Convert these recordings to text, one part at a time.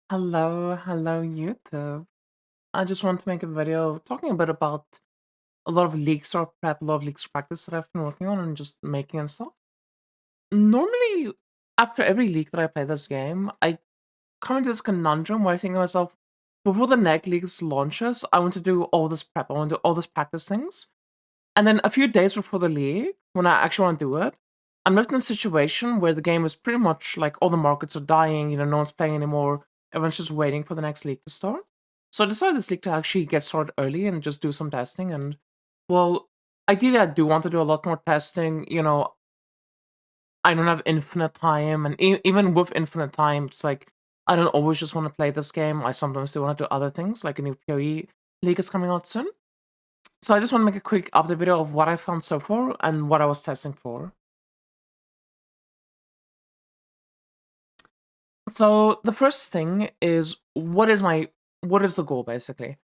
Hello, YouTube. I just want to make a video talking a bit about a lot of league start prep, a lot of league practice that I've been working on and just making and stuff. Normally, after every league that I play this game, I come into this conundrum where I think to myself, before the next league's launches, I want to do all this prep, I want to do all this practice things. And then a few days before the league, when I actually want to do it, I'm left in a situation where the game is pretty much like all the markets are dying, no one's playing anymore, everyone's just waiting for the next league to start. So I decided this league to actually get started early and just do some testing. And, well, ideally, I do want to do a lot more testing. I don't have infinite time, and even with infinite time, it's like I don't always just want to play this game. I sometimes do want to do other things, like a new PoE league is coming out soon. So I just want to make a quick update video of what I found so far and what I was testing for. So the first thing is what is the goal basically?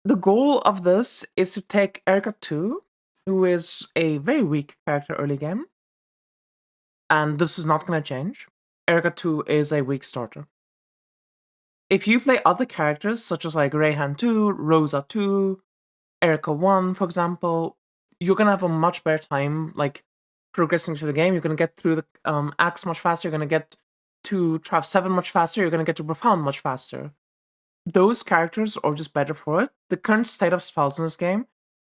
The goal of this is to take Erika 2, who is a very weak character early game, and this is not going to change. Erika 2 is a weak starter. If you play other characters such as like Rayhan 2, Rosa 2, Erika 1, for example, you're gonna have a much better time like progressing through the game. You're gonna get through the Axe much faster, you're gonna get to Trap 7 much faster, you're gonna get to Profound much faster. Those characters are just better for it. The current state of spells in this game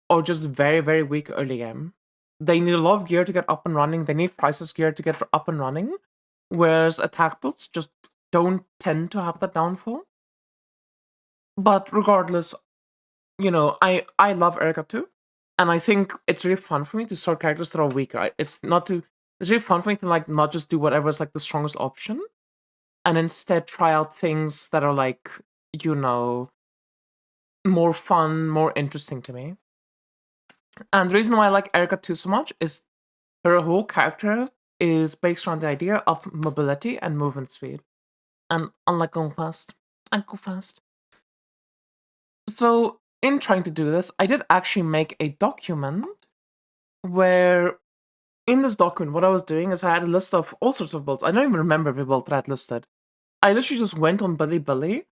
are just very, very weak early game. They need a lot of gear to get up and running, they need priceless gear to get up and running, whereas attack builds just don't tend to have that downfall. But regardless, I love Erika too, and I think it's really fun for me to start characters that are weaker. It's really fun for me to like not just do whatever is like the strongest option, and instead try out things that are like more fun, more interesting to me. And the reason why I like Erika 2 so much is her whole character is based around the idea of mobility and movement speed. And unlike going fast, I go fast. So in trying to do this, I did actually make a document where in this document, what I was doing is I had a list of all sorts of builds. I don't even remember every build that I had listed. I literally just went on Bilibili.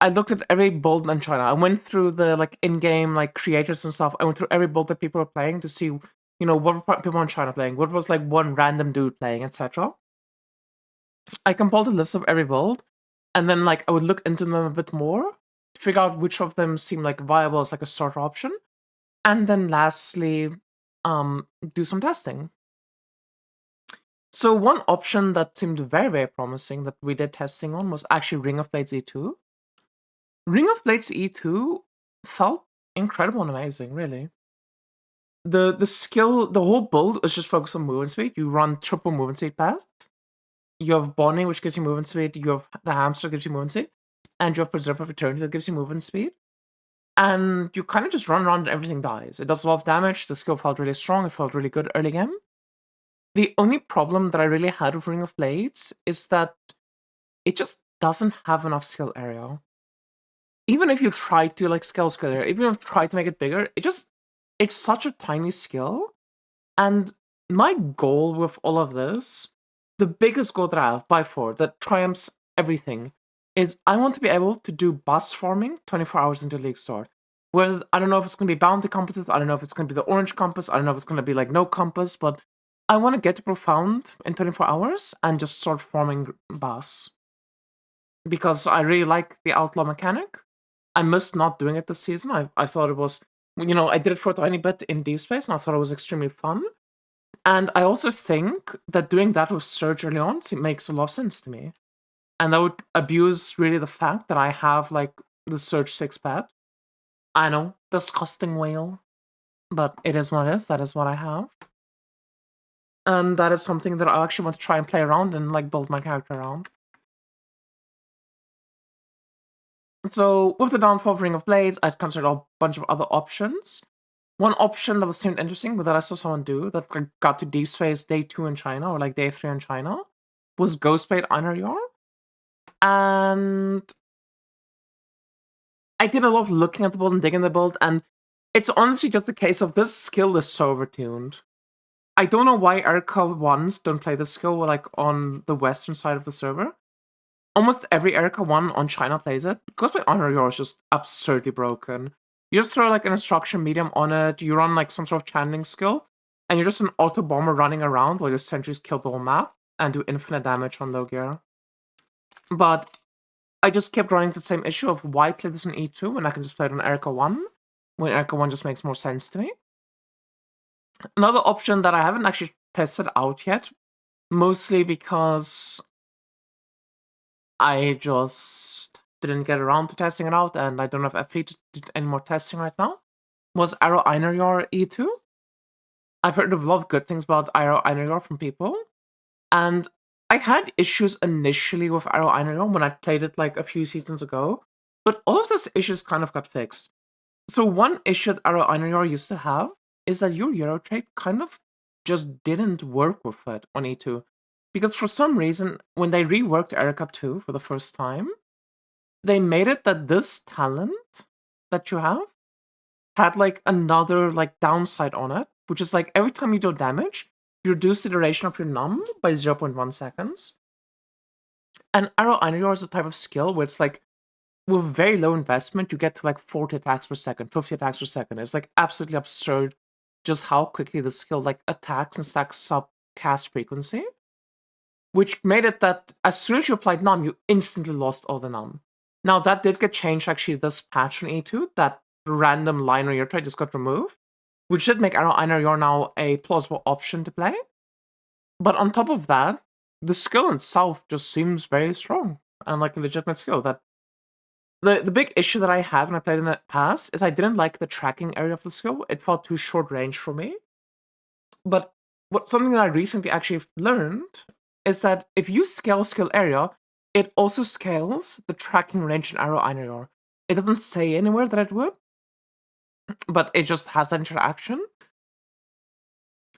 I looked at every build in China. I went through the like in-game like creators and stuff. I went through every build that people were playing to see, what were people in China playing, what was like one random dude playing, etc. I compiled a list of every build, and then like I would look into them a bit more to figure out which of them seemed like viable as like a starter option, and then lastly, do some testing. So one option that seemed very, very promising that we did testing on was actually Ring of Blades E2. Ring of Blades E2 felt incredible and amazing, really. The whole build is just focused on movement speed. You run triple movement speed past. You have Bonding, which gives you movement speed. You have the Hamster, gives you movement speed. And you have Preserve of Eternity that gives you movement speed. And you kind of just run around and everything dies. It does a lot of damage. The skill felt really strong. It felt really good early game. The only problem that I really had with Ring of Blades is that it just doesn't have enough skill area. Even if you try to like scale area, even if you try to make it bigger, it's such a tiny skill. And my goal with all of this, the biggest goal that I have by far, that triumphs everything, is I want to be able to do bus farming 24 hours into League Start. Whether I don't know if it's going to be bounty compasses, I don't know if it's going to be the orange compass, I don't know if it's going to be like no compass, but I want to get to Profound in 24 hours and just start farming bus. Because I really like the outlaw mechanic. I missed not doing it this season. I thought it was, I did it for a tiny bit in Deep Space, and I thought it was extremely fun. And I also think that doing that with Surge early on makes a lot of sense to me. And that would abuse really the fact that I have like the Surge 6 pet. I know, disgusting whale, but it is what it is. That is what I have. And that is something that I actually want to try and play around and like build my character around. So with the downfall of Ring of Blades, I considered a bunch of other options. One option that seemed interesting, but that I saw someone do, that got to Deep Space day 2 in China, or like day 3 in China, was Ghostblade Einar Yor. And I did a lot of looking at the build and digging the build, and it's honestly just a case of this skill is so overtuned. I don't know why Erika 1s don't play this skill like on the western side of the server. almost every Erika 1 on China plays it, because my honor your is just absurdly broken. You just throw like an instruction medium on it, you run like some sort of channeling skill, and you're just an auto bomber running around while your sentries kill the whole map and do infinite damage on low gear. But I just kept running the same issue of why play this on E2 when I can just play it on Erika 1, when Erika 1 just makes more sense to me. Another option that I haven't actually tested out yet, mostly because I just didn't get around to testing it out, and I don't have FP to do any more testing right now, was Arrow Einaryor E2. I've heard a lot of good things about Arrow Einaryor from people, and I had issues initially with Arrow Einaryor when I played it like a few seasons ago, but all of those issues kind of got fixed. So one issue that Arrow Einaryor used to have is that your Euro trait kind of just didn't work with it on E2. Because for some reason, when they reworked Erika 2 for the first time, they made it that this talent that you have had like another like downside on it, which is like every time you do damage, you reduce the duration of your num by 0.1 seconds. And Arrow Einaryor is a type of skill where it's like with very low investment, you get to like 40 attacks per second, 50 attacks per second. It's like absolutely absurd just how quickly the skill like attacks and stacks up cast frequency, which made it that as soon as you applied num, you instantly lost all the num. Now that did get changed actually this patch on E2, that random line on your trade just got removed, which did make Arrow Einaryor now a plausible option to play. But on top of that, the skill itself just seems very strong and like a legitimate skill that the big issue that I had when I played in the past is I didn't like the tracking area of the skill. It felt too short range for me. But something that I recently actually learned is that if you scale skill area, it also scales the tracking range in Arrow Einaryor. It doesn't say anywhere that it would, but it just has that interaction.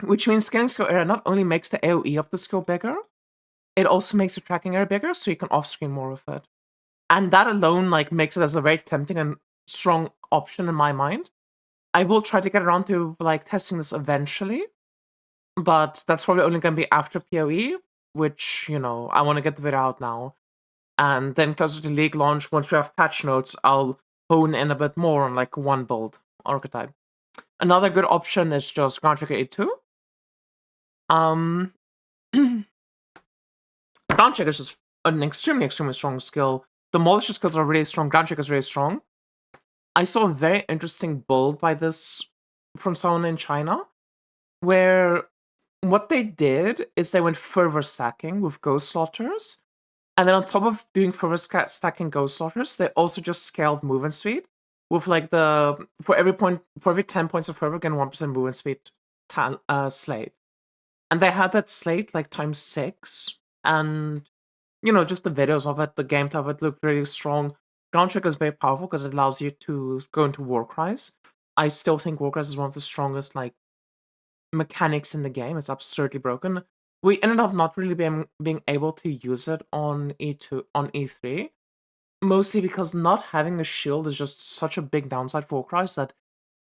Which means scaling skill area not only makes the AoE of the skill bigger, it also makes the tracking area bigger, so you can off-screen more of it. And that alone like makes it as a very tempting and strong option in my mind. I will try to get around to like testing this eventually, but that's probably only going to be after PoE, which, you know, I want to get the video out now. And then closer to League launch, once we have patch notes, I'll hone in a bit more on like one build archetype. Another good option is just Ground Checker 8-2. Ground Checker is just an extremely strong skill. Demolisher skills are really strong, Ground Checker is really strong. I saw a very interesting build by this from someone in China, where what they did is they went fervor stacking with Ghost Slaughters, and then on top of doing fervor stacking Ghost Slaughters, they also just scaled movement speed with like for every 10 points of fervor, get 1% movement speed slate. And they had that slate like times 6, and you know, just the videos of it, the gameplay of it looked really strong. Ground Checker is very powerful because it allows you to go into War Cries. I still think War Cries is one of the strongest like mechanics in the game. It's absurdly broken. We ended up not really being able to use it on E3, mostly because not having a shield is just such a big downside for War Cries that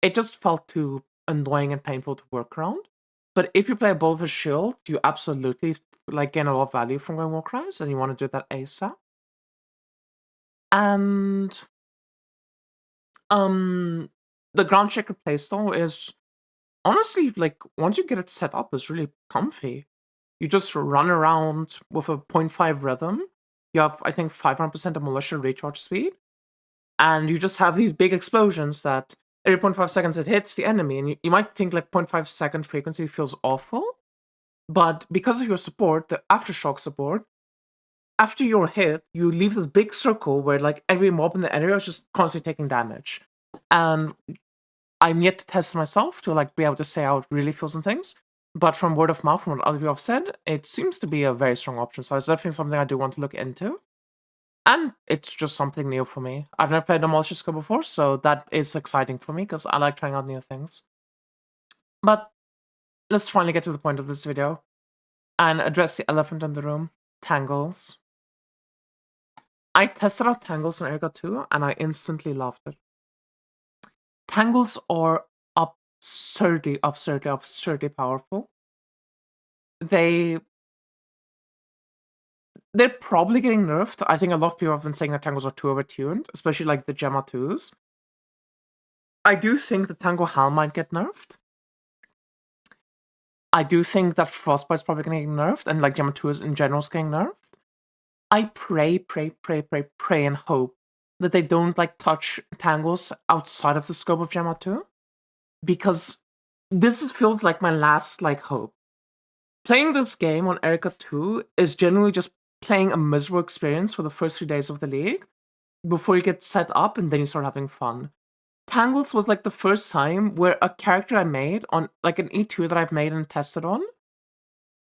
it just felt too annoying and painful to work around. But if you play both a shield, you absolutely like gain a lot of value from going War Cries, and you want to do that ASAP. And the Ground Checker playstyle is honestly like once you get it set up, is really comfy. You just run around with a 0.5 rhythm. You have, I think, 500% demolition recharge speed, and you just have these big explosions that every 0.5 seconds it hits the enemy, and you might think like 0.5 second frequency feels awful, but because of your support, the aftershock support, after you're hit, you leave this big circle where like every mob in the area is just constantly taking damage. And I'm yet to test myself to like be able to say how it really feels and things. But from word of mouth, from what other people have said, it seems to be a very strong option. So it's definitely something I do want to look into. And it's just something new for me. I've never played Demolisher Skill before, so that is exciting for me because I like trying out new things. But let's finally get to the point of this video and address the elephant in the room, Tangles. I tested out Tangles in Erika 2, and I instantly loved it. Tangles are absurdly powerful. They they're probably getting nerfed. I think a lot of people have been saying that Tangles are too overtuned, especially like the Gemma 2s. I do think the Tango Hal might get nerfed. I do think that Frostbite's probably gonna get nerfed, and like Gemma 2s in general is getting nerfed. I pray and hope that they don't like touch Tangles outside of the scope of Gemma 2. Because feels like my last like hope. Playing this game on Erika 2 is generally just playing a miserable experience for the first 3 days of the league before you get set up and then you start having fun. Tangles was like the first time where a character I made on like an E2 that I've made and tested on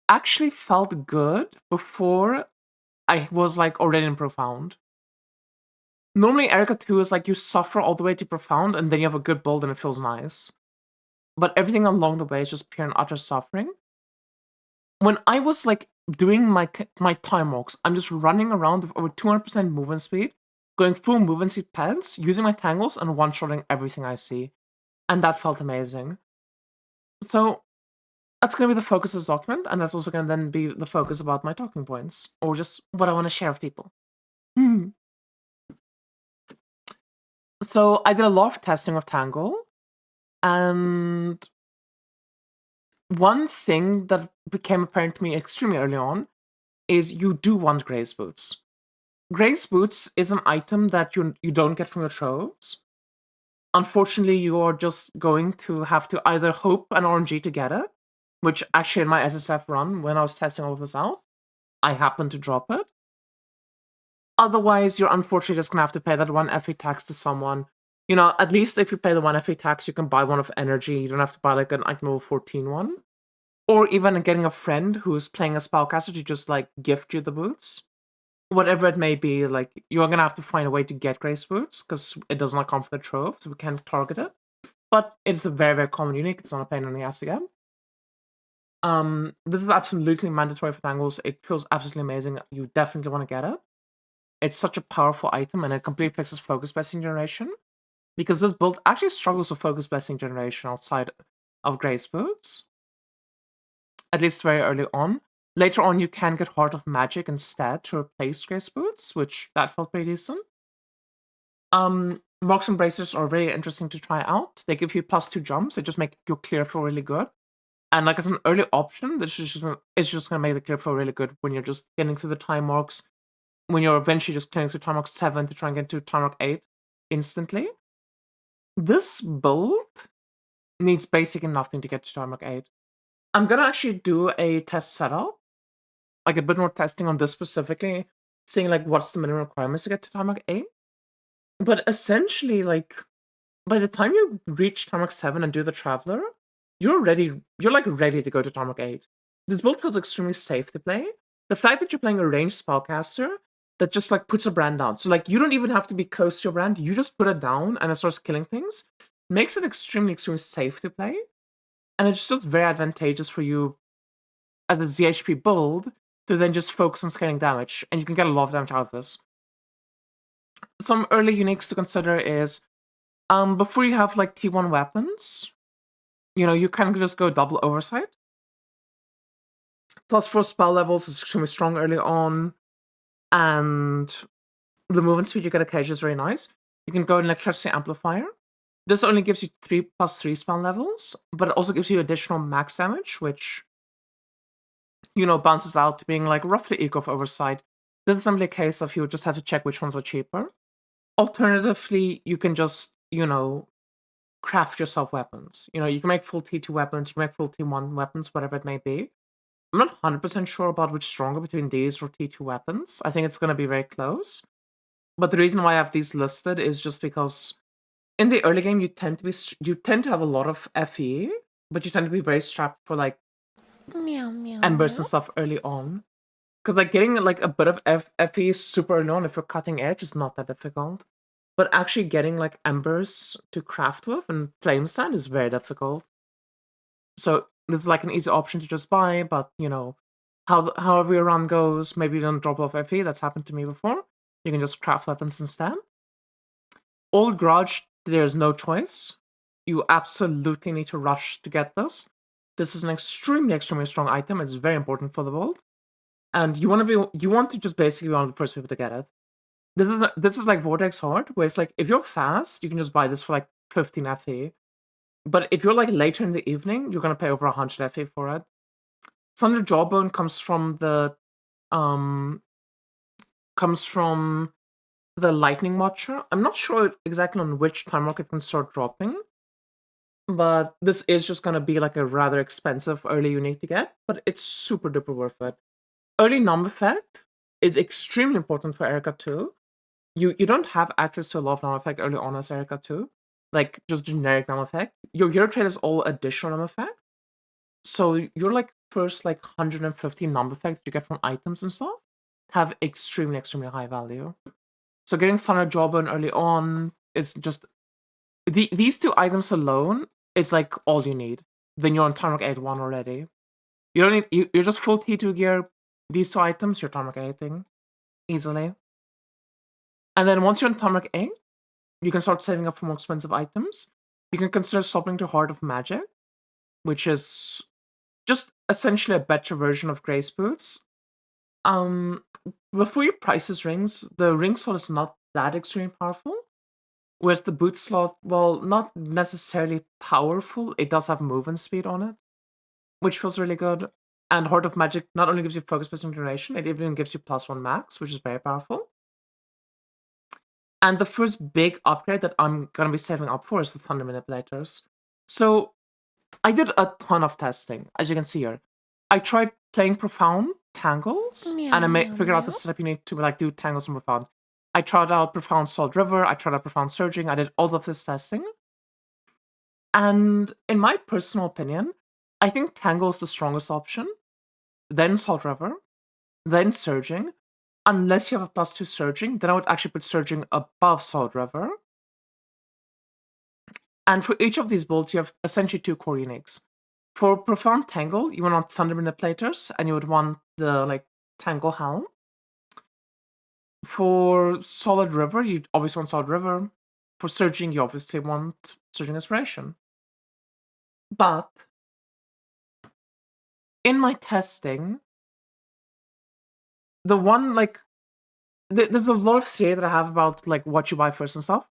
actually felt good before I was like already in Profound. Normally Erika 2 is like you suffer all the way to Profound and then you have a good build and it feels nice. But everything along the way is just pure and utter suffering. When I was like doing my time walks, I'm just running around with over 200% movement speed, going full movement speed pants, using my tangles and one-shotting everything I see. And that felt amazing. So that's going to be the focus of this document, and that's also going to then be the focus about my talking points, or just what I want to share with people. So I did a lot of testing of Tangle, and one thing that became apparent to me extremely early on is you do want Grace Boots. Grace Boots is an item that you don't get from your troves. Unfortunately, you are just going to have to either hope an RNG to get it, which actually in my SSF run, when I was testing all of this out, I happened to drop it. Otherwise, you're unfortunately just going to have to pay that 1 FE tax to someone. You know, at least if you pay the 1 FE tax, you can buy one of energy. You don't have to buy like an item level 14 one. Or even getting a friend who's playing a spellcaster to just like gift you the boots. Whatever it may be, like you're gonna have to find a way to get Grace Boots because it does not come from the trove, so we can't target it. But it's a very, very common unique. It's not a pain in the ass to get. This is absolutely mandatory for Tangles. It feels absolutely amazing. You definitely want to get it. It's such a powerful item, and it completely fixes focus blessing generation. Because this build actually struggles with focus blessing generation outside of Grace Boots. At least very early on. Later on, you can get Heart of Magic instead to replace Grace Boots, which that felt pretty decent. Rocks and Bracers are very interesting to try out. They give you +2 jumps. They just make your clear feel really good. And like as an early option, it's just gonna make the clear feel really good when you're just getting through the time marks. When you're eventually just clearing through time mark 7 to try and get to time mark 8 instantly. This build needs basically nothing to get to time mark 8. I'm gonna actually do a test setup, like a bit more testing on this specifically, seeing like what's the minimum requirements to get to time mark 8. But essentially, like by the time you reach time mark 7 and do the Traveler, you're like ready to go to time mark 8. This build feels extremely safe to play. The fact that you're playing a ranged spellcaster that just like puts a brand down. So like you don't even have to be close to your brand, you just put it down and it starts killing things. Makes it extremely, extremely safe to play. And it's just very advantageous for you as a ZHP build to then just focus on scaling damage, and you can get a lot of damage out of this. Some early uniques to consider is, before you have like T1 weapons, you kind of just go double Oversight. +4 spell levels is extremely strong early on, and the movement speed you get occasionally is very nice. You can go in Electricity Amplifier. This only gives you 3+3 spell levels, but it also gives you additional max damage, which, bounces out to being like roughly equal of Oversight. This is simply a case of you just have to check which ones are cheaper. Alternatively, you can just, craft yourself weapons. You can make full T2 weapons, you can make full T1 weapons, whatever it may be. I'm not 100% sure about which stronger between these or T2 weapons. I think it's going to be very close. But the reason why I have these listed is just because in the early game, you tend to have a lot of FE, but you tend to be very strapped for like meow, meow, embers meow. and stuff early on. Because like getting like a bit of FE super early on, if you're cutting edge, is not that difficult. But actually getting like embers to craft with and flame stand is very difficult. So this is like an easy option to just buy, but however your run goes, maybe you don't drop off FE. That's happened to me before. You can just craft weapons instead. Old Grudge, there's no choice. You absolutely need to rush to get this. This is an extremely, extremely strong item. It's very important for the build. and you want to just basically be one of the first people to get it. This is like Vortex Hard, where it's like if you're fast, you can just buy this for like 15 FE. But if you're like later in the evening, you're gonna pay over 100 FE for it. Thunder Jawbone comes from the Lightning Watcher. I'm not sure exactly on which time mark it can start dropping, but this is just gonna be like a rather expensive early unique to get, but it's super duper worth it. Early numb effect is extremely important for Erika too. You don't have access to a lot of numb effect early on as Erika too, like just generic numb effect. Your hero trait is all additional numb effect, so your like first like 150 numb effects you get from items and stuff have extremely high value. So getting Thunder Jawbone early on is just these two items alone is like all you need. Then you're on Tarmac 8-1 already. You don't need you're just full T2 gear. These two items, you're Tarmac 8ing easily. And then once you're on Tarmac 8, you can start saving up for more expensive items. You can consider swapping to Heart of Magic, which is just essentially a better version of Grace Boots. Before your prices rings, the ring slot is not that extremely powerful. Whereas the boot slot, well, not necessarily powerful, it does have movement speed on it, which feels really good. And Heart of Magic not only gives you focus based on duration, it even gives you +1 max, which is very powerful. And the first big upgrade that I'm gonna be saving up for is the Thunder Manipulators. So I did a ton of testing, as you can see here. I tried playing Profound Tangles, and I figured out the setup you need to like do Tangles and Profound. I tried out Profound Salt River, I tried out Profound Surging, I did all of this testing. And in my personal opinion, I think Tangle is the strongest option, then Salt River, then Surging. Unless you have a +2 Surging, then I would actually put Surging above Salt River. And for each of these builds, you have essentially 2 core uniques. For Profound Tangle, you would want Thunder Manipulators, and you would want the like Tangle Helm. For Solid River, you obviously want Solid River. For Surging, you obviously want Surging Inspiration. But in my testing, the one like there's a lot of theory that I have about like what you buy first and stuff.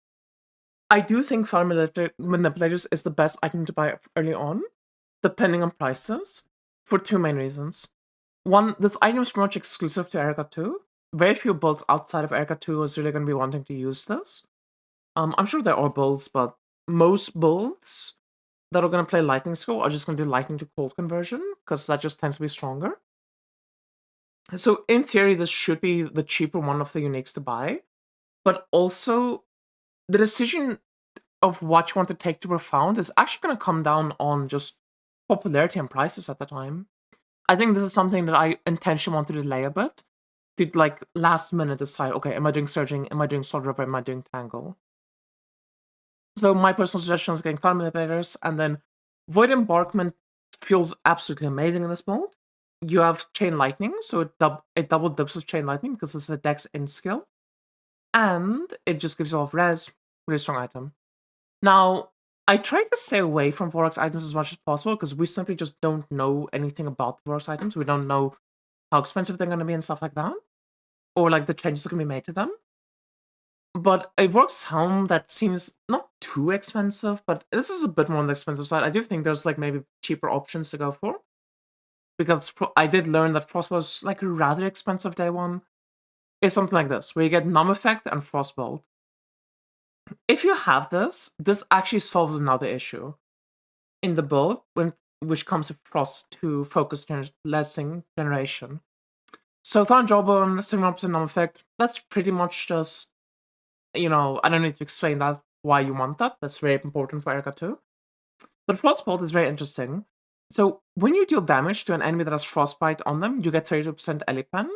I do think Thunder Manipulators is the best item to buy early on, depending on prices, for 2 main reasons. One, this item is pretty much exclusive to Erika 2. Very few builds outside of Erika 2 is really going to be wanting to use this. I'm sure there are builds, but most builds that are going to play Lightning Skill are just going to do Lightning to Cold conversion, because that just tends to be stronger. So in theory, this should be the cheaper one of the uniques to buy, but also the decision of what you want to take to Profound is actually going to come down on just popularity and prices at the time. I think this is something that I intentionally want to delay a bit, to like last minute decide, okay, am I doing Surging, am I doing Salt River, am I doing Tangle? So my personal suggestion is getting Thunder Manipulators, and then Void Embarkment feels absolutely amazing in this build. You have Chain Lightning, so it double dips with Chain Lightning because it's a Dex in skill. And it just gives you a lot of res, really strong item. Now, I try to stay away from Vorax items as much as possible because we simply just don't know anything about the Vorax items. We don't know how expensive they're going to be and stuff like that, or like the changes that can be made to them. But a Vorax helm that seems not too expensive, but this is a bit more on the expensive side. I do think there's like maybe cheaper options to go for, because I did learn that Frost was like rather expensive day one. Is something like this, where you get Numb Effect and Frostbolt. If you have this, this actually solves another issue in the build, which comes with Frost to focus lessing generation. So Thunder Jawbone, 71% Numb Effect, that's pretty much just, I don't need to explain that why you want that. That's very important for Erika too. But Frostbolt is very interesting. So when you deal damage to an enemy that has Frostbite on them, you get 32% Elipen.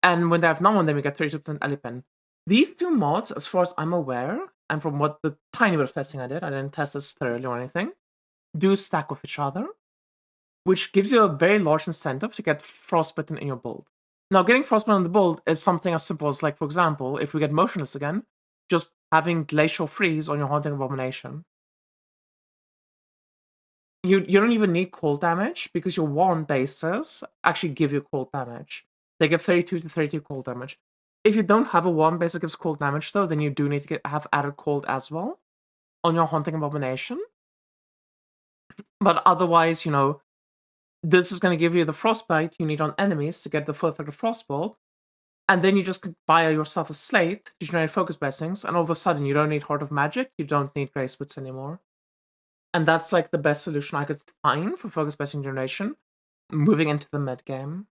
And when they have none on them, you get 32% Elipen. These two mods, as far as I'm aware, and from what the tiny bit of testing I didn't test this thoroughly or anything, do stack with each other, which gives you a very large incentive to get Frostbitten in your build. Now, getting Frostbitten in the build is something as simple as, like, for example, if we get Motionless again, just having Glacial Freeze on your Haunting Abomination. You don't even need cold damage, because your wand bases actually give you cold damage. They give 32 to 32 cold damage. If you don't have a 1 base that gives cold damage, though, then you do need to have added cold as well on your Haunting Abomination. But otherwise, this is going to give you the frostbite you need on enemies to get the full effect of Frostbolt. And then you just buy yourself a slate to generate focus blessings, and all of a sudden you don't need Heart of Magic, you don't need Grace Boots anymore. And that's like the best solution I could find for focus blessing generation, moving into the mid game.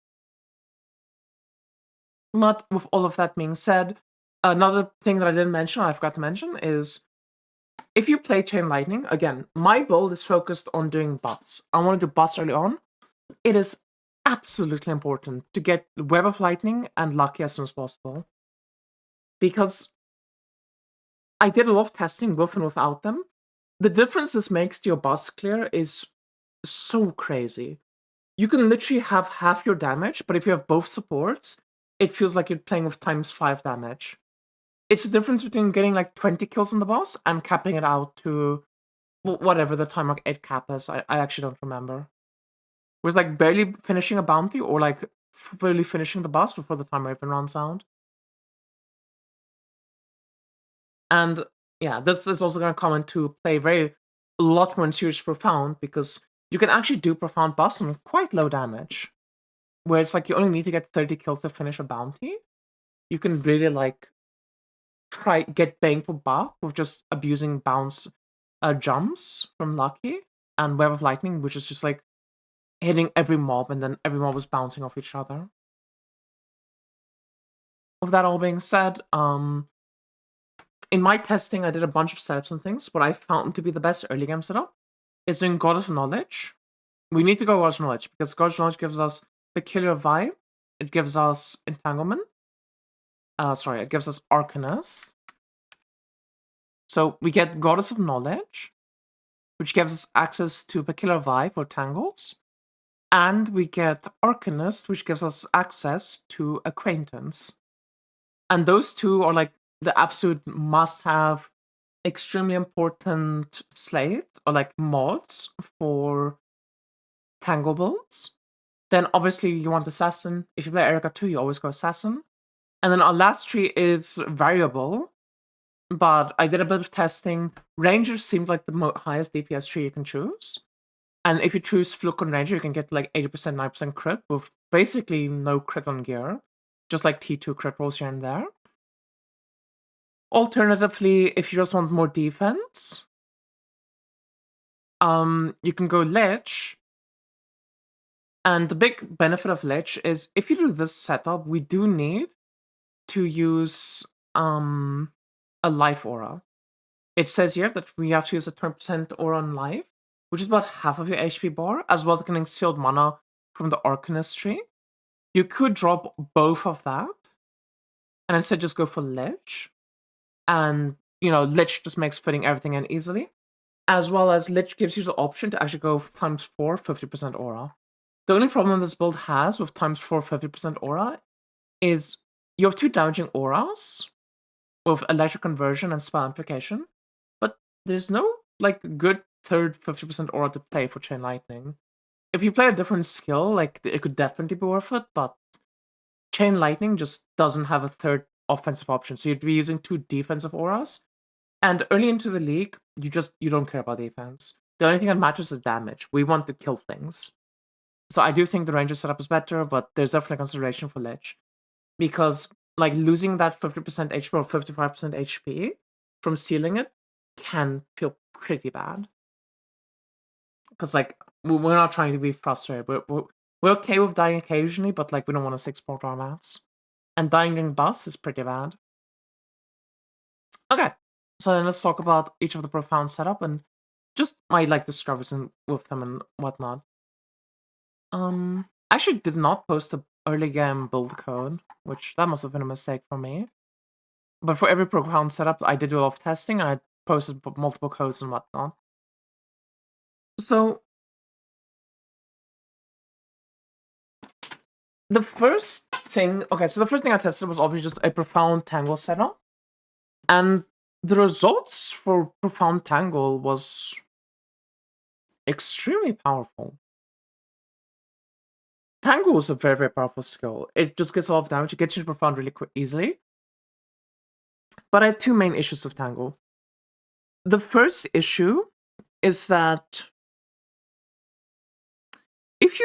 But with all of that being said, another thing that I didn't mention, I forgot to mention, is if you play Chain Lightning, again, my build is focused on doing buffs. I want to do buffs early on. It is absolutely important to get Web of Lightning and Lucky as soon as possible. Because I did a lot of testing with and without them. The difference this makes to your boss clear is so crazy. You can literally have half your damage, but if you have both supports, it feels like you're playing with times 5 damage. It's the difference between getting like 20 kills on the boss and capping it out to whatever the time like 8 cap is. I actually don't remember. It was like barely finishing a bounty or like barely finishing the boss before the timer even runs out. And yeah, this is also going to come into play a lot more in Serious Profound, because you can actually do Profound boss on quite low damage. Where it's like you only need to get 30 kills to finish a bounty. You can really like try get bang for buck with just abusing bounce jumps from Lucky and Web of Lightning, which is just like hitting every mob and then every mob is bouncing off each other. With that all being said, in my testing, I did a bunch of setups and things. What I found to be the best early game setup is doing God of Knowledge. We need to go God of Knowledge because God of Knowledge gives us Peculiar Vibe. It gives us Entanglement. It gives us Arcanist. So we get Goddess of Knowledge, which gives us access to Peculiar Vibe or Tangles. And we get Arcanist, which gives us access to Acquaintance. And those two are like the absolute must-have, extremely important slate or like mods for Tangle builds. Then obviously you want Assassin. If you play Erika 2, you always go Assassin. And then our last tree is variable, but I did a bit of testing. Ranger seemed like the highest DPS tree you can choose. And if you choose Fluke on Ranger, you can get like 80%, 9% crit with basically no crit on gear. Just like T2 crit rolls here and there. Alternatively, if you just want more defense, you can go Lich. And the big benefit of Lich is if you do this setup, we do need to use a life aura. It says here that we have to use a 20% aura on life, which is about half of your HP bar, as well as getting sealed mana from the Arcanist tree. You could drop both of that, and instead just go for Lich. And, Lich just makes fitting everything in easily. As well as Lich gives you the option to actually go times 4, 50% aura. The only problem this build has with times 4, 50% aura is you have 2 damaging auras with electric conversion and spell amplification, but there's no like good third 50% aura to play for Chain Lightning. If you play a different skill, like it could definitely be worth it, but Chain Lightning just doesn't have a third offensive option, so you'd be using 2 defensive auras. And early into the league, you don't care about defense. The only thing that matters is damage. We want to kill things. So I do think the Ranger setup is better, but there's definitely a consideration for Lich. Because like losing that 50% HP or 55% HP from sealing it can feel pretty bad. Because like we're not trying to be frustrated. We're okay with dying occasionally, but like we don't want to 6-port our maps. And dying during boss is pretty bad. Okay, so then let's talk about each of the profound setup and just my like discoveries with them and whatnot. I actually did not post the early game build code, which that must have been a mistake for me. But for every profound setup, I did do a lot of testing and I posted multiple codes and whatnot. So the first thing I tested was obviously just a profound tangle setup. And the results for profound tangle was extremely powerful. Tangle is a very, very powerful skill. It just gets a lot of damage. It gets you to profound really easily. But I have two main issues of Tangle. The first issue is that if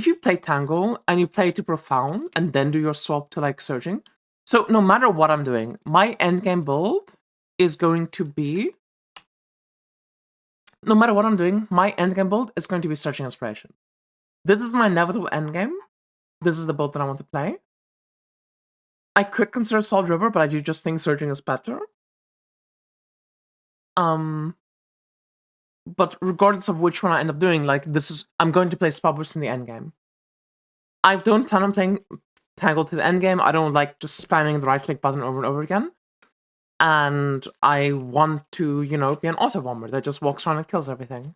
you play Tangle and you play to profound and then do your swap to like surging, so no matter what I'm doing, my endgame build is going to be, no matter what I'm doing, my endgame build is going to be Searching Inspiration. This is my inevitable endgame. This is the build that I want to play. I could consider Salt River, but I do just think Surging is better. But regardless of which one I end up doing, like I'm going to play Spellburst in the endgame. I don't plan on playing Tangle to the endgame. I don't like just spamming the right click button over and over again. And I want to, be an auto bomber that just walks around and kills everything.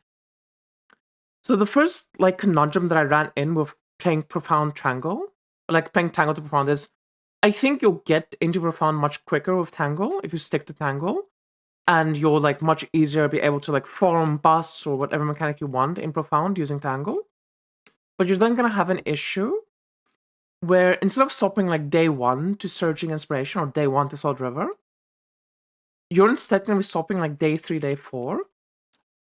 So the first like conundrum that I ran in with playing Profound Tangle, like playing Tangle to Profound, is I think you'll get into Profound much quicker with Tangle if you stick to Tangle. And you'll like much easier be able to like farm bus or whatever mechanic you want in Profound using Tangle. But you're then gonna have an issue where instead of swapping like day 1 to Surging Inspiration or day 1 to Salt River, you're instead gonna be swapping like day 3, day 4.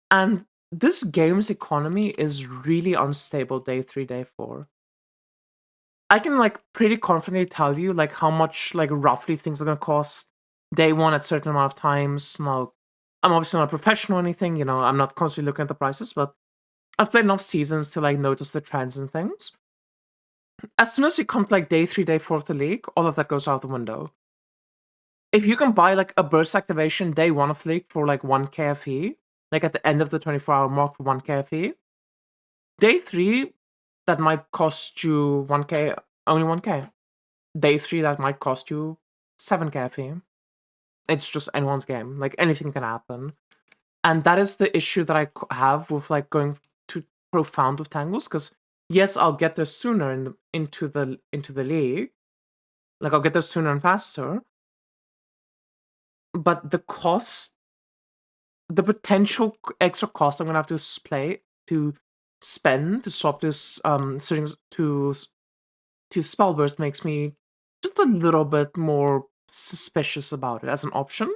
And this game's economy is really unstable day 3, day 4. I can like pretty confidently tell you like how much like roughly things are gonna cost day 1 at certain amount of times. Now, I'm obviously not a professional or anything, I'm not constantly looking at the prices, but I've played enough seasons to like notice the trends and things. As soon as you come to like day 3, day 4 of the league, all of that goes out the window. If you can buy like a burst activation day 1 of the league for like 1 KFE, like at the end of the 24-hour mark for 1 KFE, day 3, that might cost you 1K, only 1K. Day 3, that might cost you 7 KFE. It's just anyone's game. Like, anything can happen. And that is the issue that I have with, like, going to Profound with Tangles, because, yes, I'll get there sooner into the league. Like, I'll get there sooner and faster. But the cost, the potential extra cost I'm gonna have to spend to swap this settings to Spellburst makes me just a little bit more suspicious about it as an option.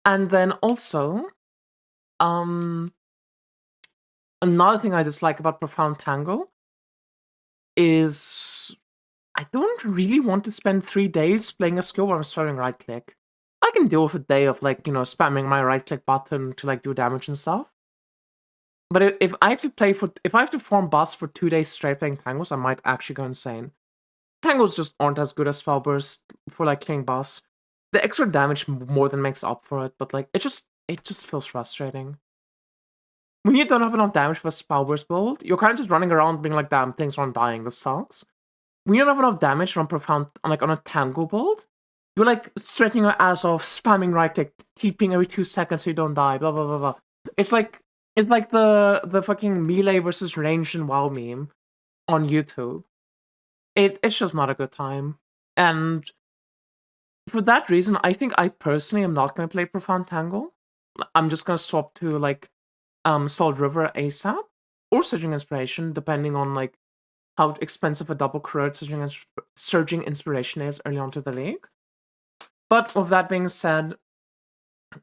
And then also, another thing I dislike about Profound Tangle is I don't really want to spend 3 days playing a skill where I'm spamming right click. I can deal with a day of like, spamming my right click button to like do damage and stuff. But if I have to farm buffs for 2 days straight playing Tangles, I might actually go insane. Tangles just aren't as good as Spellburst for like killing boss. The extra damage more than makes up for it, but like it just feels frustrating. When you don't have enough damage for a Spellburst build, you're kind of just running around being like, damn, things aren't dying, this sucks. When you don't have enough damage from Profound, like on a Tangle build, you're like stretching your ass off, spamming right click, keeping every 2 seconds so you don't die, blah blah blah blah. It's like the fucking melee versus ranged and WoW meme on YouTube. It's just not a good time. And for that reason, I think I personally am not going to play Profound Tangle. I'm just going to swap to like Salt River ASAP or Surging Inspiration, depending on like how expensive a double crit Surging Inspiration is early on to the league. But with that being said,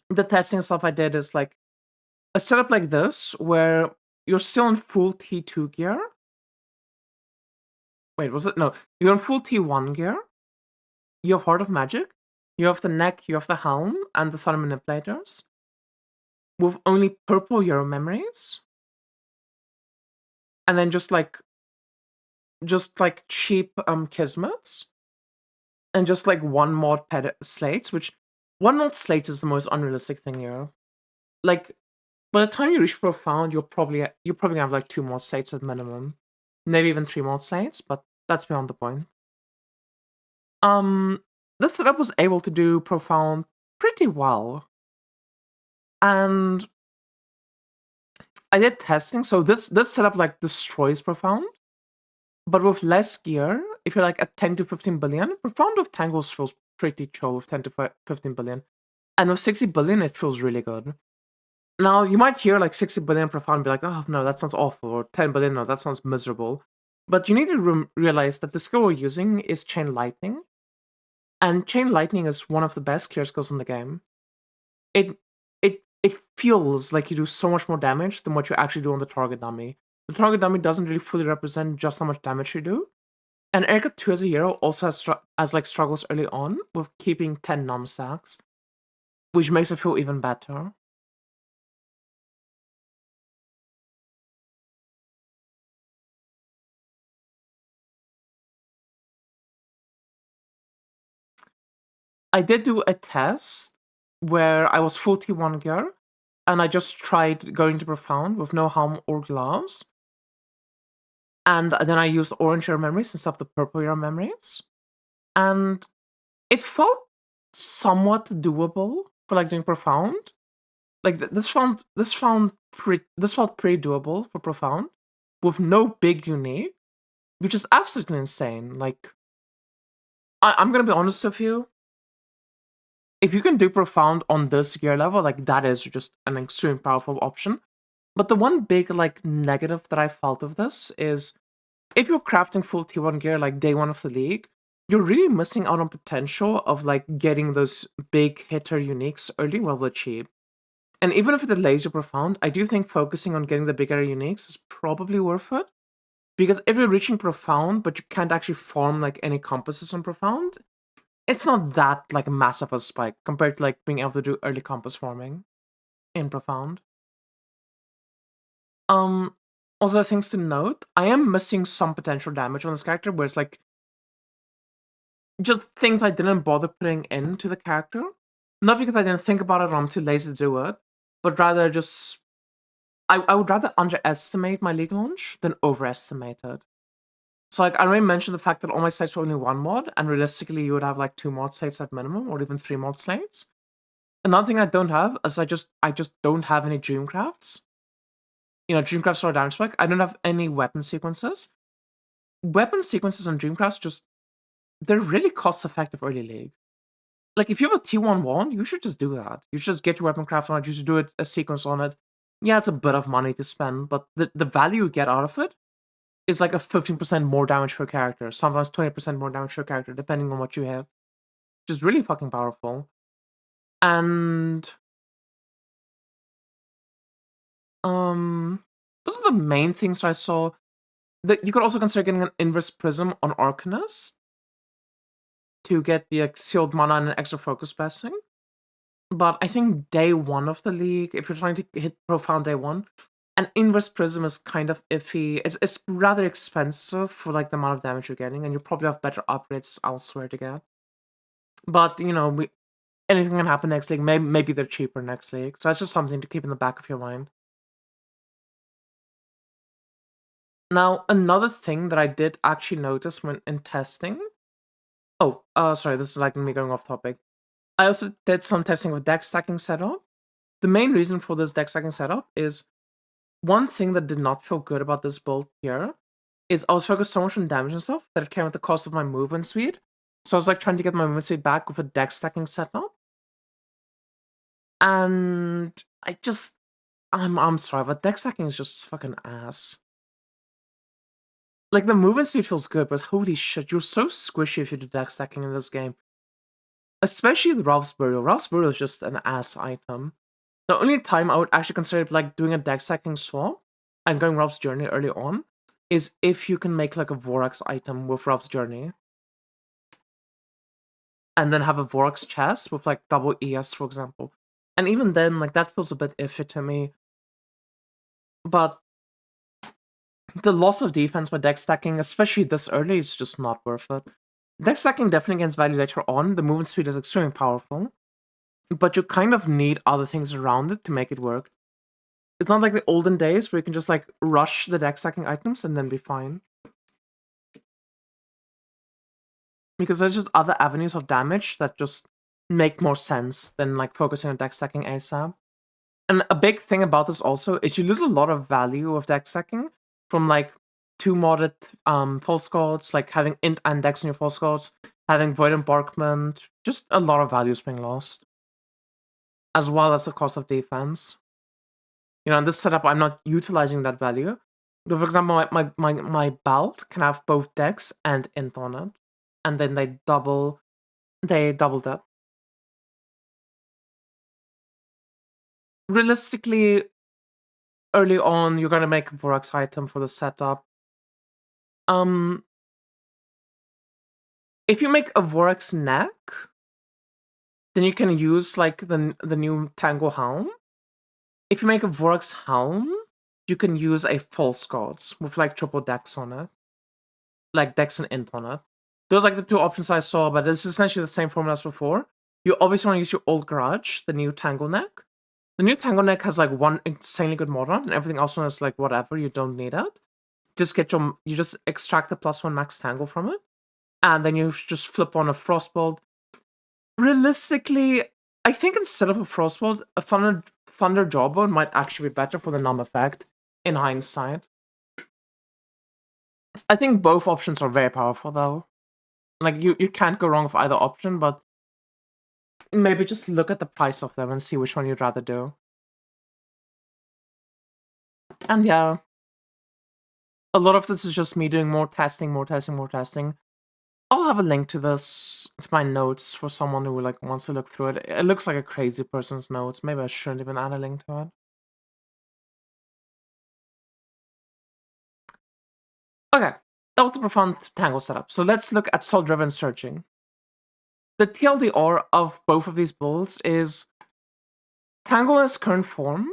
the testing stuff I did is like a setup like this where you're still in full T2 gear. Wait, was it? No, you're in full T1 gear. You have Heart of Magic, you have the neck, you have the helm, and the Thunder Manipulators. With only purple Euro memories. And then just like cheap Kismets. And just like 1 mod slates, which 1 mod slates is the most unrealistic thing here. Like, by the time you reach Profound, you're probably gonna have like 2 mod slates at minimum. Maybe even 3 mod slates, but that's beyond the point. This setup was able to do Profound pretty well. And I did testing, so this setup like destroys Profound. But with less gear, if you're like at 10 to 15 billion, Profound with Tangles feels pretty chill with 10 to 15 billion. And with 60 billion, it feels really good. Now, you might hear like 60 billion profound and be like, oh no, that sounds awful, or 10 billion, no, that sounds miserable. But you need to realize that the skill we're using is Chain Lightning, and Chain Lightning is one of the best clear skills in the game. It feels like you do so much more damage than what you actually do on the target dummy. The target dummy doesn't really fully represent just how much damage you do. And Erika 2 as a hero also has like struggles early on with keeping 10 num stacks, which makes it feel even better. I did do a test where I was full T1 gear, and I just tried going to Profound with no helm or gloves. And then I used orange ear memories instead of the purple ear memories. And it felt somewhat doable for like doing Profound. Like this felt pretty doable for Profound with no big unique, which is absolutely insane. Like I'm gonna be honest with you. If you can do Profound on this gear level, like that is just an extremely powerful option. But the one big like negative that I felt of this is if you're crafting full T1 gear like day one of the league, you're really missing out on potential of like getting those big hitter uniques early while they're cheap. And even if it delays your Profound, I do think focusing on getting the bigger uniques is probably worth it. Because if you're reaching Profound, but you can't actually farm like any compasses on Profound, it's not that like massive a spike compared to like being able to do early compass farming in Profound. Also things to note, I am missing some potential damage on this character where it's like just things I didn't bother putting into the character. Not because I didn't think about it or I'm too lazy to do it, but rather just I would rather underestimate my league launch than overestimate it. So like I already mentioned the fact that all my slates were only one mod, and realistically you would have like 2 mod slates at minimum, or even 3 mod slates. Another thing I don't have is I just don't have any Dreamcrafts. You know, Dreamcrafts are a damage spike. I don't have any weapon sequences. Weapon sequences and Dreamcrafts just they're really cost effective early league. Like if you have a T1 wand, you should just do that. You should just get your weapon craft on it, you should do it a sequence on it. Yeah, it's a bit of money to spend, but the value you get out of it is like a 15% more damage for a character, sometimes 20% more damage for a character, depending on what you hit. Which is really fucking powerful. And those are the main things that I saw. That you could also consider getting an inverse prism on Arcanist to get the like, sealed mana and an extra focus blessing. But I think day one of the league, if you're trying to hit Profound day one, an inverse prism is kind of iffy. It's rather expensive for like the amount of damage you're getting, and you probably have better upgrades elsewhere to get. But you know, anything can happen next league. Maybe they're cheaper next league, so that's just something to keep in the back of your mind. Now, another thing that I did actually notice when in testing. Oh, sorry, this is like me going off topic. I also did some testing with deck stacking setup. The main reason for this deck stacking setup is one thing that did not feel good about this build here is I was focused so much on damage and stuff that it came at the cost of my movement speed. So I was like trying to get my movement speed back with a deck stacking setup. And I'm sorry, but deck stacking is just fucking ass. Like the movement speed feels good, but holy shit, you're so squishy if you do deck stacking in this game. Especially the Ralph's Burial. Ralph's Burial is just an ass item. The only time I would actually consider like doing a deck stacking swap and going Ralph's Journey early on is if you can make like a Vorax item with Ralph's Journey. And then have a Vorax chest with like double ES, for example. And even then, like that feels a bit iffy to me. But the loss of defense by deck stacking, especially this early, is just not worth it. Deck stacking definitely gains value later on. The movement speed is extremely powerful. But you kind of need other things around it to make it work. It's not like the olden days where you can just like rush the deck stacking items and then be fine. Because there's just other avenues of damage that just make more sense than like focusing on deck stacking ASAP. And a big thing about this also is you lose a lot of value of deck stacking from like 2 modded false gods, like having int and dex in your false gods, having void embarkment, just a lot of value is being lost. As well as the cost of defense. You know, in this setup, I'm not utilizing that value. So for example, my belt can have both dex and int on it, and then they double that. Realistically, early on, you're gonna make a Vorax item for the setup. If you make a Vorax neck, then you can use like the new Tango Helm. If you make a Vorax helm, you can use a false guards with like triple dex on it, like dex and int on it. Those are like the two options I saw, but it's essentially the same formula as before. You obviously want to use your old grudge, the new Tango neck. The new Tango neck has like one insanely good mod on, and everything else on is like whatever. You don't need it. You just extract the +1 max Tango from it, and then you just flip on a Frostbolt. Realistically, I think instead of a Frostbolt, a Thunder Jawbone might actually be better for the numb effect, in hindsight. I think both options are very powerful, though. Like, you can't go wrong with either option, but maybe just look at the price of them and see which one you'd rather do. And yeah, a lot of this is just me doing more testing. I'll have a link to this, to my notes, for someone who like wants to look through it. It looks like a crazy person's notes. Maybe I shouldn't even add a link to it. Okay, that was the profound Tangle setup. So let's look at soul-driven searching. The TLDR of both of these builds is Tangle in its current form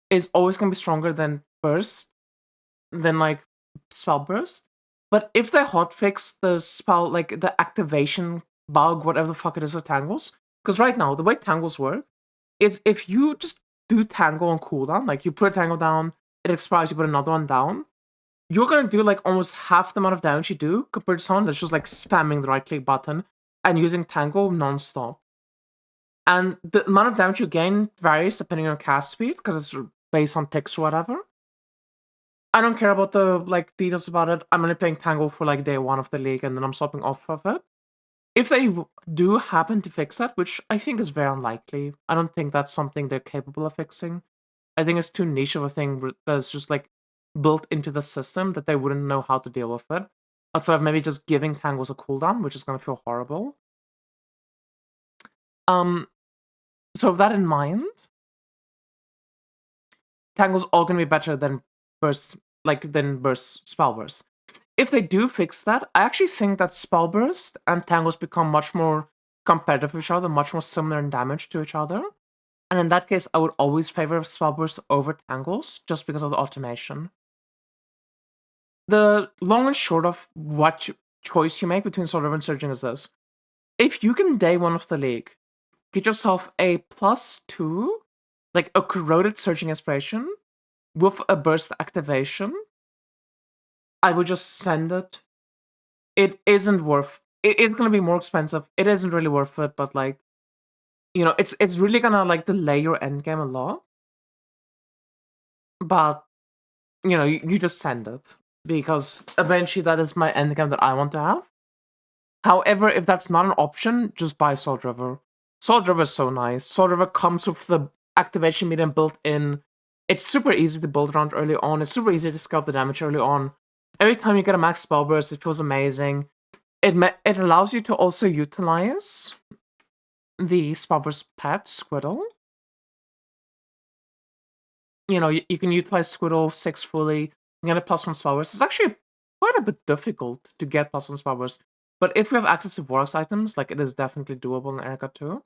is always going to be stronger than Burst, than like Spell Burst. But if they hotfix the spell, like the activation bug, whatever the fuck it is with Tangles, because right now, the way Tangles work is if you just do Tangle on cooldown, like you put a Tangle down, it expires, you put another one down, you're gonna do like almost half the amount of damage you do compared to someone that's just like spamming the right click button and using Tangle non-stop. And the amount of damage you gain varies depending on cast speed, because it's based on ticks or whatever. I don't care about the like details about it. I'm only playing Tangle for like day 1 of the league, and then I'm swapping off of it. If they do happen to fix that, which I think is very unlikely, I don't think that's something they're capable of fixing. I think it's too niche of a thing that's just like built into the system that they wouldn't know how to deal with it. Outside of maybe just giving Tangles a cooldown, which is gonna feel horrible. So with that in mind, Tangle's all gonna be better than Burst, Spell Burst. If they do fix that, I actually think that Spell Burst and Tangles become much more competitive with each other, much more similar in damage to each other. And in that case, I would always favor Spell Burst over Tangles, just because of the automation. The long and short of what choice you make between Soul and Surging is this. If you can day 1 of the league, get yourself a +2, like a corroded Surging Inspiration, with a burst activation, I would just send it. It isn't worth. It is gonna be more expensive. It isn't really worth it, but like, you know, it's really gonna like delay your endgame a lot. But you know, you just send it because eventually that is my endgame that I want to have. However, if that's not an option, just buy Sword River. Sword River is so nice. Sword River comes with the activation medium built in. It's super easy to build around early on. It's super easy to scout the damage early on. Every time you get a max spell burst, it feels amazing. It allows you to also utilize the spell burst pet, Squirtle. You know, you can utilize Squirtle 6 fully, and get a +1 spell burst. It's actually quite a bit difficult to get +1 spell burst. But if you have access to Vorax items, like, it is definitely doable in Erika too.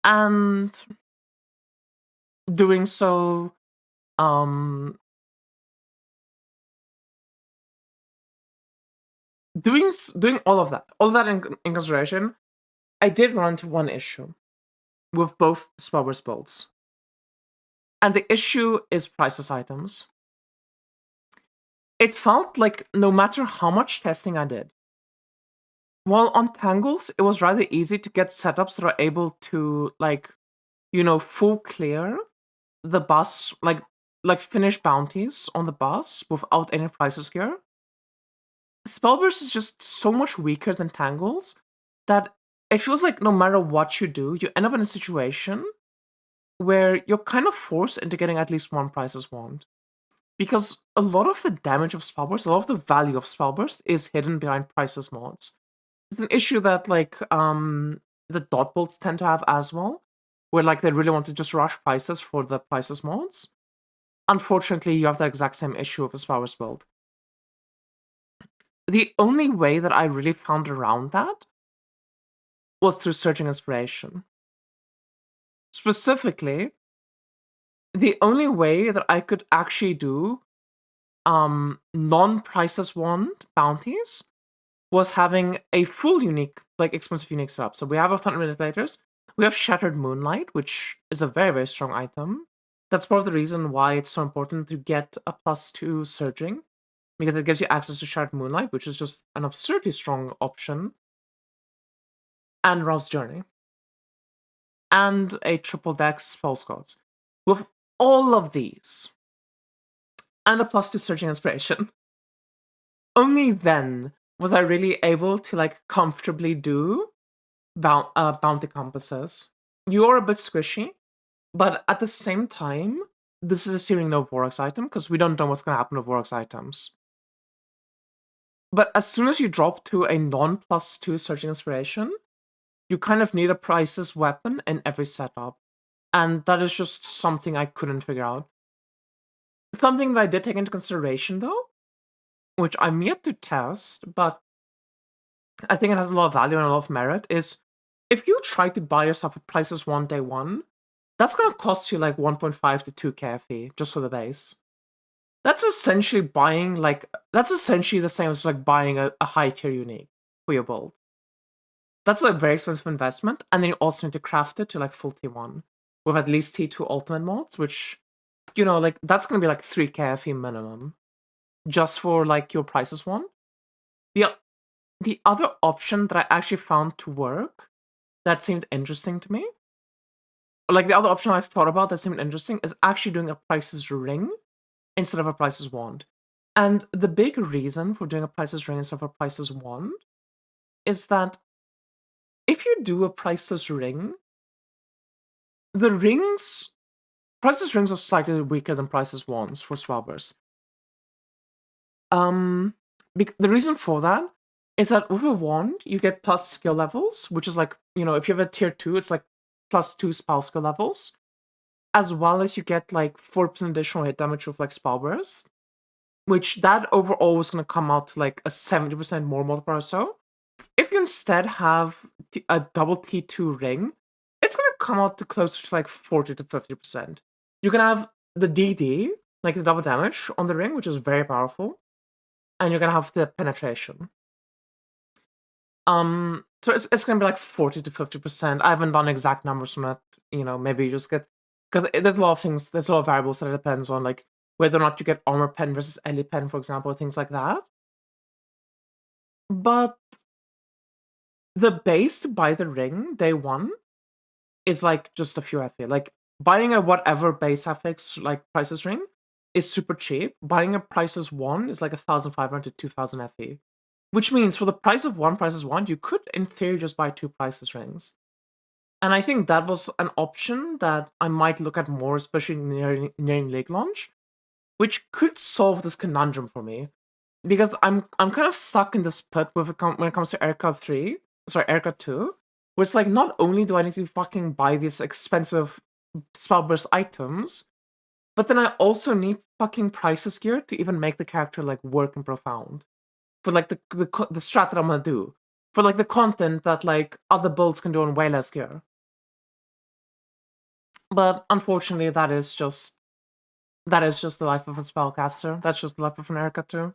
And doing so, doing all of that in consideration, I did run into one issue with both Spellburst builds. And the issue is priceless items. It felt like no matter how much testing I did, while on Tangles, it was rather easy to get setups that are able to, like, you know, full clear the bus, like finish bounties on the bus without any prices gear. Spellburst is just so much weaker than Tangles that it feels like no matter what you do, you end up in a situation where you're kind of forced into getting at least one Price's Wand. Because a lot of the damage of Spellburst, a lot of the value of Spellburst is hidden behind Price's mods. It's an issue that, like, the dot builds tend to have as well, where, like, they really want to just rush prices for the Price's mods. Unfortunately, you have the exact same issue of a Spellburst build. The only way that I really found around that was through Surging Inspiration. Specifically, the only way that I could actually do non-Price's Wand bounties was having a full unique, like expensive unique setup. So we have our Thunder Manipulators, we have Shattered Moonlight, which is a very, very strong item. That's part of the reason why it's so important to get a +2 Surging, because it gives you access to Shattered Moonlight, which is just an absurdly strong option, and Rouse Journey, and a triple dex False Gods. With all of these, and a +2 Surging Inspiration, only then was I really able to, like, comfortably do bounty compasses. You are a bit squishy, but at the same time, this is assuming no Vorax item, because we don't know what's going to happen with Vorax items. But as soon as you drop to a non-+2 Surging Inspiration, you kind of need a Price's weapon in every setup. And that is just something I couldn't figure out. Something that I did take into consideration, though, which I'm yet to test, but I think it has a lot of value and a lot of merit, is if you try to buy yourself a Price's Wand day one, that's going to cost you like 1.5 to 2 KFE just for the base. That's essentially buying, like, that's essentially the same as like buying a high tier unique for your build. That's a very expensive investment, and then you also need to craft it to like full T1 with at least T2 ultimate mods, which, you know, like, that's going to be like 3 KFE minimum just for like your Price's Wand. The other option that I actually found to work that seemed interesting to me, like the other option I thought about that seemed interesting, is actually doing a Price's Ring instead of a Price's Wand. And the big reason for doing a Price's Ring instead of a Price's Wand is that if you do a Price's Ring, the rings, Price's Rings are slightly weaker than Price's Wands for Spellburst. The reason for that is that with a wand, you get plus skill levels, which is like, you know, if you have a tier 2, it's like +2 spell skill levels, as well as you get like 4% additional hit damage with like spell burst, which that overall is going to come out to like a 70% more multiplier or so. If you instead have a double T2 ring, it's going to come out to closer to like 40 to 50%. You can have the DD, like the double damage on the ring, which is very powerful, and you're going to have the penetration. So it's gonna be like 40 to 50%. I haven't done exact numbers from that. You know, maybe you just get, because there's a lot of things, there's a lot of variables that it depends on, like whether or not you get armor pen versus ele pen, for example, things like that. But the base to buy the ring day one is like just a few FA. Like buying a whatever base FX like Price's Ring is super cheap. Buying a Price's Wand is like 1,500 to 2,000 FE. Which means for the price of one Price's Wand, you could, in theory, just buy 2 Price's Rings. And I think that was an option that I might look at more, especially nearing League launch, which could solve this conundrum for me. Because I'm kind of stuck in this pit when it comes to Erika 2, where it's like, not only do I need to fucking buy these expensive Spellburst items, but then I also need fucking Price's gear to even make the character like work in Profound. For like the strat that I'm gonna do, for like the content that like other builds can do on way less gear. But unfortunately, that is just the life of a spellcaster. That's just the life of an Erika too.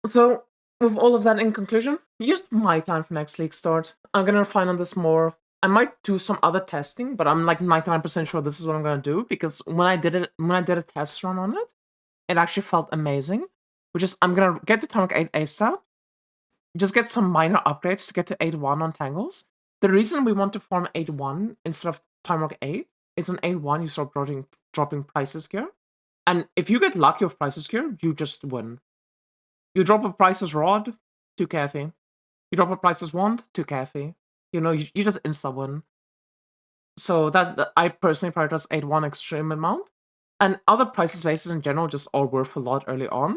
So with all of that in conclusion, here's my plan for next league start. I'm gonna refine on this more. I might do some other testing, but I'm like 99% sure this is what I'm gonna do, because when I did a test run on it, it actually felt amazing. Which is, I'm gonna get to Atomic 8 ASAP, just get some minor upgrades to get to 8-1 on Tangles. The reason we want to farm 8-1 instead of Time Rock 8 is on 8-1 you start dropping Price's gear. And if you get lucky with Price's gear, you just win. You drop a Price's Rod, 2 KFE. You drop a Price's Wand, 2 KFE. You know, you just insta-win. So that I personally prioritize 8-1 extreme amount. And other prices bases in general just all worth a lot early on.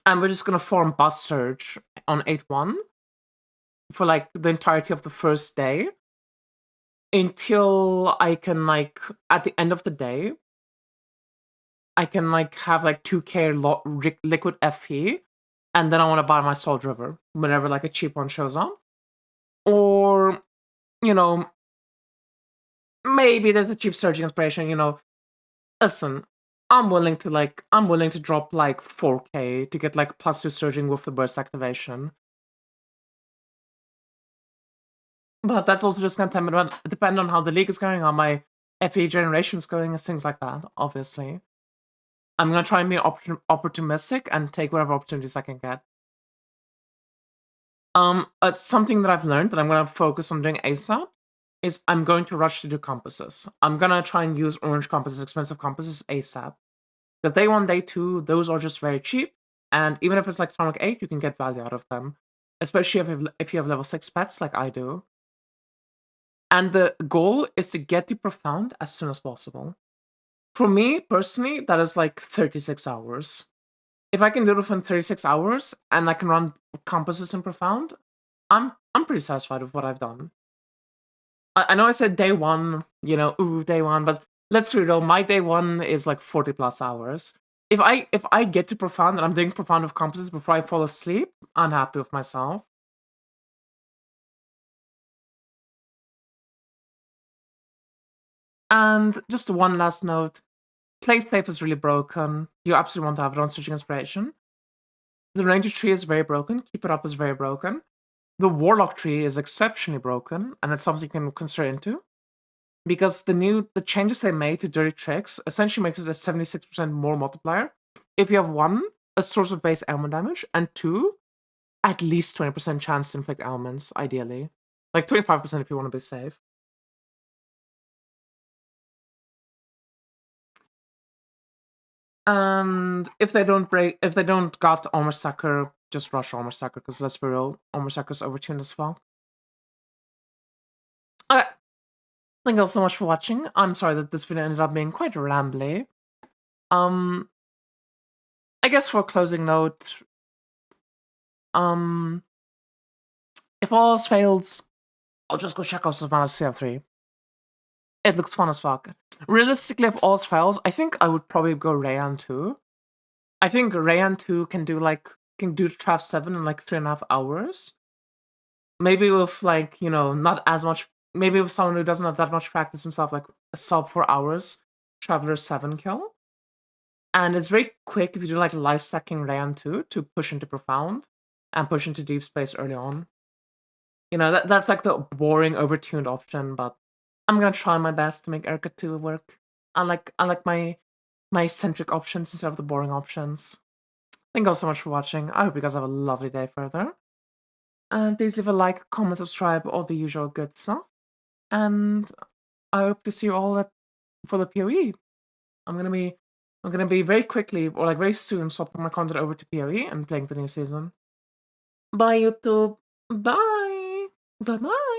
And we're just gonna form bus surge on 8-1 for like the entirety of the first day until I can like at the end of the day I can like have like 2k liquid FP, and then I want to buy my Salt River whenever like a cheap one shows up. Or, you know, maybe there's a cheap surging inspiration, Listen, I'm willing to drop like 4k to get like +2 surging with the burst activation. But that's also just gonna depend on how the league is going, how my FE generation is going, and things like that, obviously. I'm gonna try and be opportunistic and take whatever opportunities I can get. It's something that I've learned that I'm gonna focus on doing ASAP is I'm going to rush to do compasses. I'm gonna try and use orange compasses, expensive compasses ASAP. Because day 1, day 2, those are just very cheap, and even if it's like Atomic 8, you can get value out of them. Especially if you have level 6 pets like I do. And the goal is to get to Profound as soon as possible. For me, personally, that is like 36 hours. If I can do it within 36 hours and I can run compasses in Profound, I'm pretty satisfied with what I've done. I know I said day 1, day 1, but let's be real, my day 1 is like 40+ hours. If I get to Profound and I'm doing Profound with compasses before I fall asleep, I'm happy with myself. And just one last note, Play Safe is really broken. You absolutely want to have it on Searching Inspiration. The Ranger tree is very broken. Keep It Up is very broken. The Warlock tree is exceptionally broken, and it's something you can consider into. Because the changes they made to Dirty Tricks essentially makes it a 76% more multiplier. If you have 1, a source of base element damage, and 2, at least 20% chance to inflict elements, ideally. Like 25% if you want to be safe. And if they don't got Armor Sucker, just rush Armor Sucker, because let's be real, Armor Sucker's overtuned as fuck. Okay. Thank you all so much for watching. I'm sorry that this video ended up being quite rambly. I guess for a closing note, if all else fails, I'll just go check out Savannah CF3. It looks fun as fuck. Realistically, if all else fails, I think I would probably go Rayan 2. I think Rayan 2 can do Trav 7 in like 3.5 hours. Maybe with like, not as much, maybe with someone who doesn't have that much practice and stuff, like a sub 4 hours, Traveler 7 kill. And it's very quick if you do like life stacking Rayan 2 to push into Profound and push into Deep Space early on. That's like the boring, overtuned option, but I'm gonna try my best to make Erika 2 work. I like my centric options instead of the boring options. Thank you all so much for watching. I hope you guys have a lovely day further. And please leave a like, comment, subscribe, all the usual good stuff. And I hope to see you all for the PoE. I'm gonna be very quickly, or like very soon, swapping my content over to PoE and playing the new season. Bye, YouTube. Bye. Bye-bye.